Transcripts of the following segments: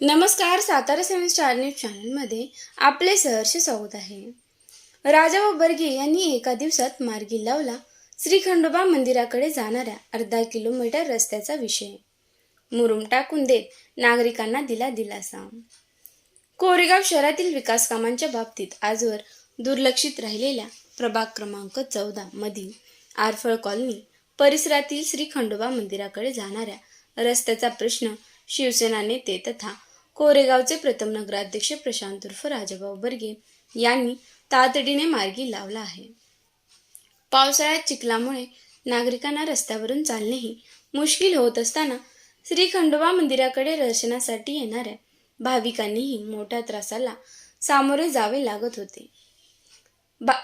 नमस्कार. Satara seven star news चॅनलमध्ये आपले सहर्ष स्वागत आहे. राजा व बर्गे यांनी एका दिवसात मार्गी लावला श्री खंडोबा मंदिराकडे जाणाऱ्या अर्धा किलोमीटर रस्त्याचा विषय. मुरुम टाकून देत नागरिकांना दिला दिलासा. कोरेगाव शहरातील विकास कामांच्या बाबतीत आजवर दुर्लक्षित राहिलेल्या प्रभाग क्रमांक 14 मधील आरफळ कॉलनी परिसरातील श्री खंडोबा मंदिराकडे जाणाऱ्या रस्त्याचा प्रश्न शिवसेना नेते तथा कोरेगावचे प्रथम नगराध्यक्ष प्रशांत उर्फ राजाभाऊ बर्गे यांनी तातडीने मार्गी लावला आहे. पावसाळ्यात चिखलामुळे नागरिकांना रस्त्यावरून चालणेही मुश्किल होत असताना श्री खंडोबा मंदिराकडे दर्शनासाठी येणाऱ्या भाविकांनीही मोठ्या त्रासाला सामोरे जावे लागत होते.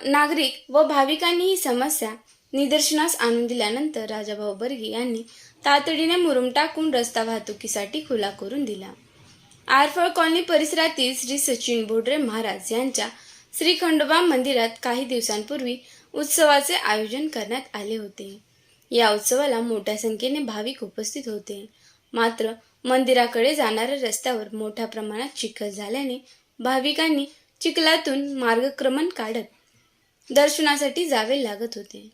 नागरिक व भाविकांनी ही समस्या निदर्शनास आणून दिल्यानंतर राजाभाऊ बर्गे यांनी तातडीने मुरुम टाकून रस्ता वाहतुकीसाठी खुला करून दिला. आरफळ कॉलनी परिसरातील श्री सचिन बोडरे महाराज यांच्या श्री खंडोबा मंदिरात काही दिवसांपूर्वी उत्सवाचे आयोजन करण्यात आले होते. या उत्सवाला मोठ्या संख्येने भाविक उपस्थित होते. मात्र मंदिराकडे जाणाऱ्या रस्त्यावर मोठ्या प्रमाणात चिखल झाल्याने भाविकांनी चिखलातून मार्गक्रमण काढत दर्शनासाठी जावे लागत होते.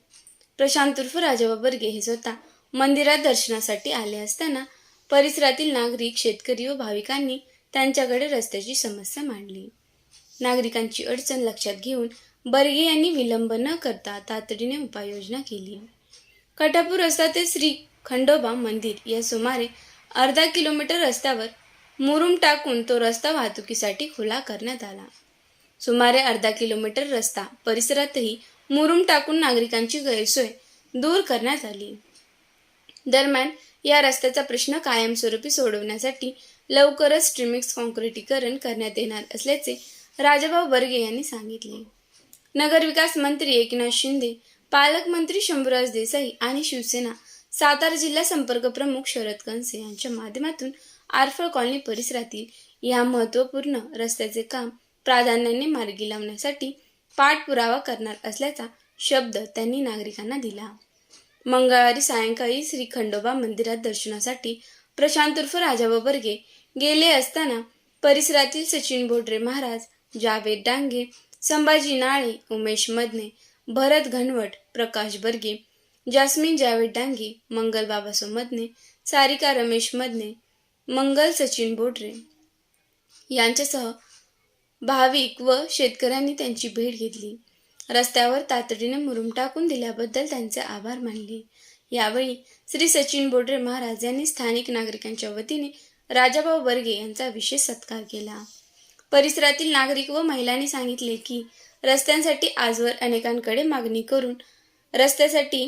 प्रशांत उर्फ राजाभाऊ बर्गे हे स्वतः मंदिरात दर्शनासाठी आले असताना परिसरातील नागरिक, शेतकरी व भाविकांनी त्यांच्याकडे रस्त्याची समस्या मांडली. नागरिकांची अडचण लक्षात घेऊन बर्गे यांनी विलंब न करता तातडीने उपाययोजना केली. कटापूर रस्ता ते श्री खंडोबा मंदिर या सुमारे अर्धा किलोमीटर रस्त्यावर मुरुम टाकून तो रस्ता वाहतुकीसाठी खुला करण्यात आला. सुमारे अर्धा किलोमीटर रस्ता परिसरातही मुरुम टाकून नागरिकांची गैरसोय दूर करण्यात आली. दरम्यान या रस्त्याचा प्रश्न कायमस्वरूपी सोडवण्यासाठी लवकरच स्ट्रीमिक्स काँक्रिटीकरण करण्यात येणार असल्याचे राजाभाऊ बर्गे यांनी सांगितले. नगरविकास मंत्री एकनाथ शिंदे, पालकमंत्री शंभूराज देसाई आणि शिवसेना सातारा जिल्हा संपर्क प्रमुख शरद कनसे यांच्या माध्यमातून आरफळ कॉलनी परिसरातील या महत्त्वपूर्ण रस्त्याचे काम प्राधान्याने मार्गी लावण्यासाठी पाठपुरावा करणार असल्याचा शब्द त्यांनी नागरिकांना दिला. मंगळवारी सायंकाळी श्री खंडोबा मंदिरात दर्शनासाठी प्रशांत उर्फ राजाभाऊ बर्गे गेले असताना परिसरातील सचिन बोडरे महाराज, जावेद डांगे, संभाजी नाळे, उमेश मदने, भरत घनवट, प्रकाश बर्गे, जास्मिन जावेद डांगे, मंगल बाबासो मदने, सारिका रमेश मदने, मंगल सचिन बोडरे यांच्यासह भाविक व शेतकऱ्यांनी त्यांची भेट घेतली. रस्त्यावर तातडीने मुरुम टाकून दिल्याबद्दल त्यांचे आभार मानले. यावेळी श्री सचिन बोडरे महाराज यांनी स्थानिक नागरिकांच्या वतीने राजाभाऊ बर्गे यांचा विशेष सत्कार केला. परिसरातील नागरिक व महिलांनी सांगितले की रस्त्यांसाठी आजवर अनेकांकडे मागणी करून रस्त्यासाठी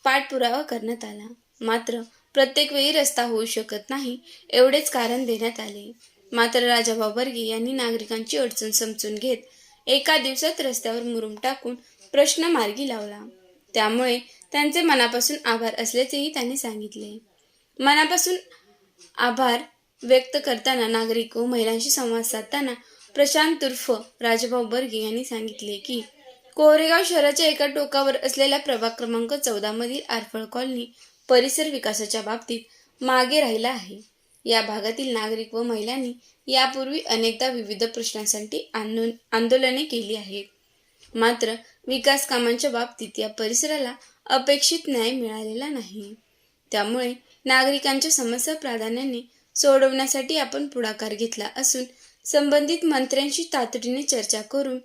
पाठपुरावा करण्यात आला. मात्र प्रत्येक वेळी रस्ता होऊ शकत नाही एवढेच कारण देण्यात आले. मात्र राजाभाऊ बर्गे यांनी नागरिकांची अडचण समजून घेत एका दिवसात रस्त्यावर मुरुम टाकून प्रश्न मार्गी लावला. त्यामुळे त्यांचे मनापासून आभार असल्याचेही त्यांनी सांगितले. मनापासून आभार व्यक्त करताना नागरिक व महिलांशी संवाद साधताना प्रशांत उर्फ राजाभाऊ बर्गे यांनी सांगितले की कोरेगाव शहराच्या एका टोकावर असलेल्या प्रभाग क्रमांक 14 मधील आरफळ कॉलनी परिसर विकासाच्या बाबतीत मागे राहिला आहे. या भागातील नागरिक व महिलांनी यापूर्वी अनेकदा विविध प्रश्नांसाठी आंदोलने केली आहेत. मात्र विकास कामांच्या बाबतीत या परिसराला अपेक्षित न्याय मिळालेला नाही. त्यामुळे नागरिकांच्या समस्या प्राधान्याने सोडवण्यासाठी आपण पुढाकार घेतला असून संबंधित मंत्र्यांशी तातडीने चर्चा करून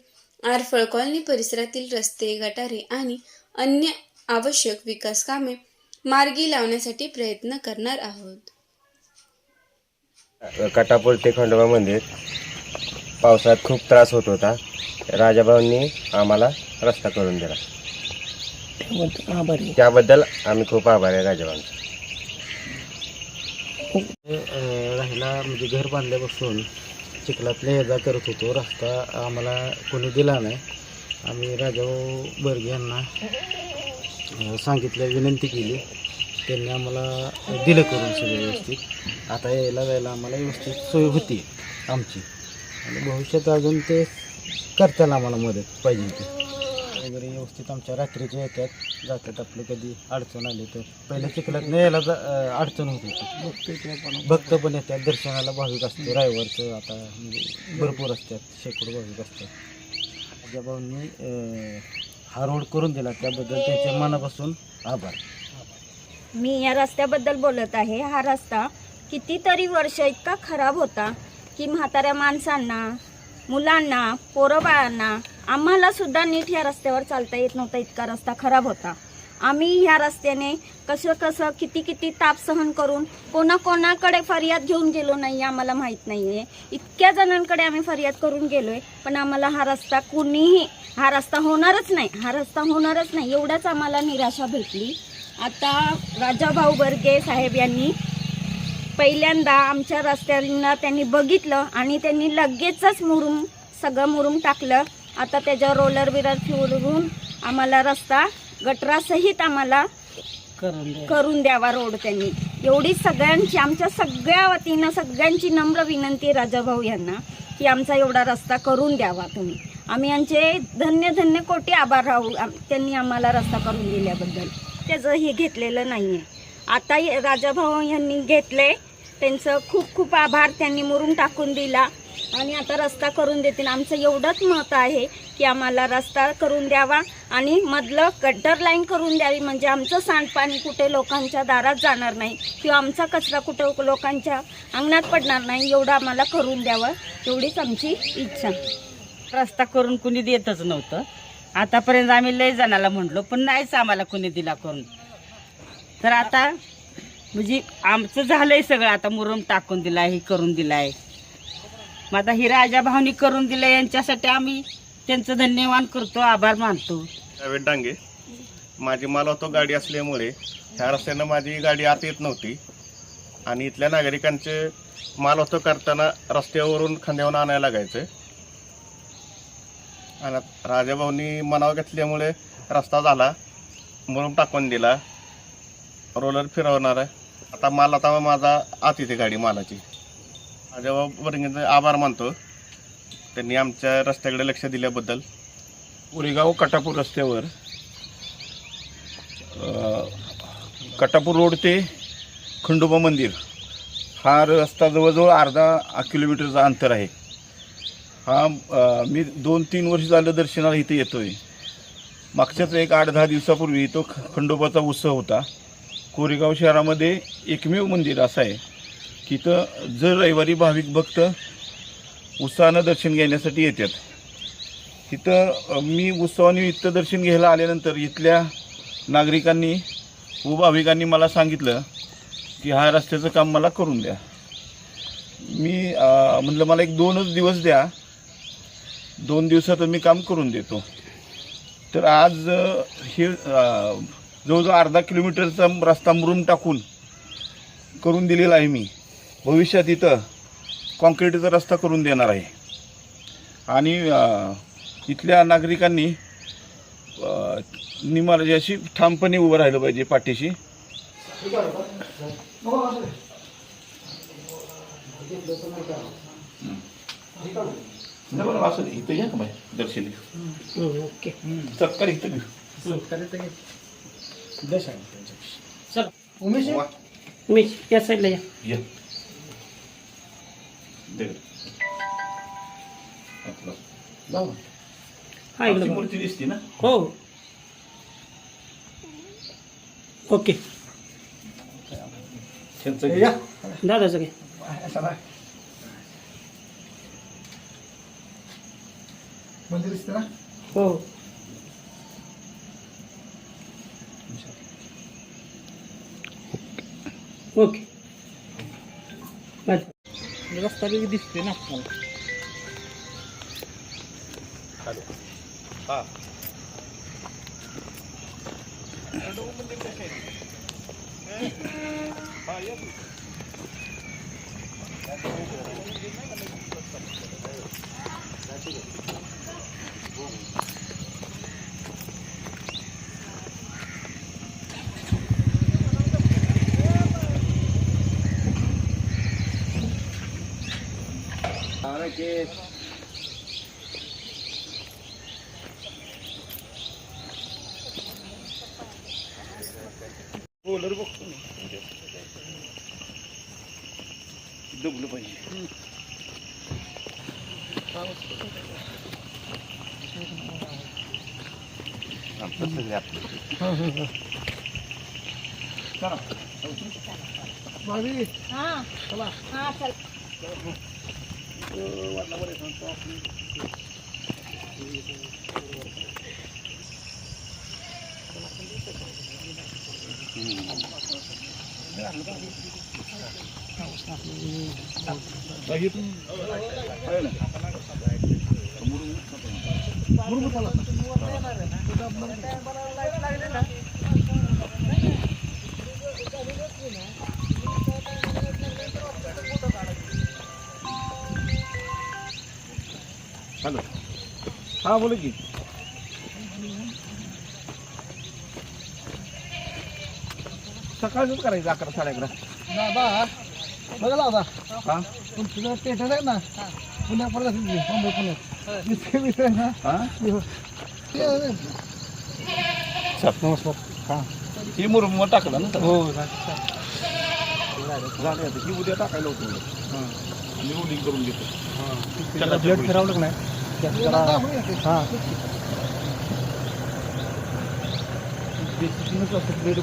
आरफळ कॉलनी परिसरातील रस्ते, गटारे आणि अन्य आवश्यक विकास कामे मार्गी लावण्यासाठी प्रयत्न करणार आहोत. कटापूर ते खंडोबा मंदिर पावसात खूप त्रास होत होता. राजाभाऊंनी आम्हाला रस्ता करून दिला. त्याबद्दल आम्ही खूप आभारी आहे राजाभाऊंचा. राहिला म्हणजे घर बांधल्यापासून चिखलातल्या ये-जा करत होतो. रस्ता आम्हाला कोणी दिला नाही. आम्ही राजाभाऊ बर्गे यांना सांगितलं, विनंती केली. त्यांनी आम्हाला दिलं करून सगळं व्यवस्थित. आता यायला जायला आम्हाला व्यवस्थित सोय होती आमची आणि भविष्यात अजून ते करताना आम्हाला मदत पाहिजे ती. वगैरे व्यवस्थित आमच्या रात्रीच्या येतात जातात. आपलं कधी अडचण आली तर पहिल्या चिखलात यायला अडचण होत होती. भक्त पण येतात दर्शनाला, भाविक असतो रविवारचं. आता म्हणजे भरपूर असतात, शेकडो भाविक असतात. राजाभाऊंनी हा रोड करून दिला त्याबद्दल त्यांच्या मनापासून आभार. मी या रस्त्याबद्दल बोलत आहे. हा रस्ता कितीतरी वर्ष इतका खराब होता की म्हाताऱ्या माणसांना, मुलांना, पोरबाळांना, आम्हाला सुद्धा नीट ह्या रस्त्यावर चालता येत नव्हता, इतका रस्ता खराब होता. आम्ही ह्या रस्त्याने कसं किती ताप सहन करून कोणाकडे फरियाद घेऊन गेलो नाही आम्हाला माहीत नाही आहे. इतक्या जणांकडे आम्ही फरियाद करून गेलो आहे, पण आम्हाला हा रस्ता हा रस्ता होणारच नाही एवढ्याच आम्हाला निराशा भेटली. आता राजाभाऊ बर्गे साहेब यांनी पहिल्यांदा आमच्या रस्त्यांना त्यांनी बघितलं आणि त्यांनी लगेचच सगळं मुरुम टाकलं. आता त्याच्यावर रोलर बिलर फिरवून आम्हाला रस्ता गटरासहित आम्हाला करून द्यावा रोड. त्यांनी एवढी सगळ्यांची, आमच्या सगळ्या वतीनं सगळ्यांची नम्र विनंती राजाभाऊ यांना की आमचा एवढा रस्ता करून द्यावा तुम्ही. आम्ही यांचे धन्य कोटी आभार राहू त्यांनी आम्हाला रस्ता करून दिल्याबद्दल. त्याचं हे घेतलेलं नाही आहे. आता राजाभाऊ यांनी घेतले, त्यांचं खूप आभार. त्यांनी मुरुम टाकून दिला आणि आता रस्ता करून देतील. आमचं एवढंच मत आहे की आम्हाला रस्ता करून द्यावा आणि मधलं गटर लाईन करून द्यावी, म्हणजे आमचं सांडपाणी कुठे लोकांच्या दारात जाणार नाही किंवा आमचा कचरा कुठं लोकांच्या अंगणात पडणार नाही. एवढं आम्हाला करून द्यावं, एवढीच आमची इच्छा. रस्ता करून कुणी देतच नव्हतं. आतापर्यंत आम्ही लय जणाला म्हटलो पण नाहीच आम्हाला कुणी दिला करून. तर आता म्हणजे आमचं झालंय सगळं. आता मुरुम टाकून दिलाय, हे करून दिलाय. मग आता ही राजाभाऊनी करून दिलं, यांच्यासाठी आम्ही त्यांचं धन्यवाद करतो, आभार मानतो. जावेद डांगे. माझी मालवाहतूक गाडी असल्यामुळे ह्या रस्त्यानं माझी गाडी आत येत नव्हती आणि इथल्या नागरिकांचे मालवाहतूक करताना रस्त्यावरून खांद्यावरून आणायला लागायचं. आणि राजाभाऊंनी मनावर घेतल्यामुळे रस्ता झाला, मुरुम टाकून दिला, रोलर फिरवणार आहे. आता माझा आत येते गाडी मालाची. राजाभाऊ बर्गेंचे आभार मानतो, त्यांनी आमच्या रस्त्याकडे लक्ष दिल्याबद्दल. उरेगाव कटापूर रस्त्यावर कटापूर रोड ते खंडोबा मंदिर हा रस्ता जवळजवळ अर्धा किलोमीटरचा अंतर आहे. हा मी 2-3 वर्ष झालं दर्शनाला इथे येतो आहे. मागच्याच एक 8-10 दिवसापूर्वी तो खंडोबाचा उत्सव होता. कोरेगाव शहरामध्ये एकमेव मंदिर असं आहे की इथं जर रविवारी भाविक भक्त उत्साहानं दर्शन घेण्यासाठी येतात. तिथं मी उत्सवानिमित्त दर्शन घ्यायला आल्यानंतर इथल्या नागरिकांनी व भाविकांनी मला सांगितलं की हा रस्त्याचं काम मला करून द्या. मी म्हटलं मला 1-2 दिवस द्या, 2 दिवसात मी काम करून देतो. तर आज हे जवळजवळ अर्धा किलोमीटरचा रस्ता मुरुम टाकून करून दिलेला आहे. मी भविष्यात इथं कॉन्क्रीटचा रस्ता करून देणार आहे आणि इथल्या नागरिकांनी निमार्जाशी ठामपणे उभं राहिलं पाहिजे पाठीशी. असं इथं या का बाय दर्शनी सत्कार इथं घेऊ. चल उमेश या साईडला या. हा इकडे मूर्ती दिसते ना. हो ओके दादा सगळे मंदिर दिसते ना. हो ओके रस्ता बी दिसते ना आपल्याला. हां रोलर बघतो ना उद्या. दबलं पाहिजे. आमचं सगळे आपलं. हॅलो, हा बोला की. सकाळच करायचं 11 साडे 11. बघा दादा हा तुझं पेटर आहे ना पुण्यात पडत असेल की, मुंबई पुण्यात विषय आहे ना हा ते आहे. नमस्कार. हां ही मुरम टाकला ना. हो झालं आता ही उद्या टाकायला होतो. मी रोलिंग करून घेतो. त्याला ब्लेड फिरवलं की नाही हां ब्लेड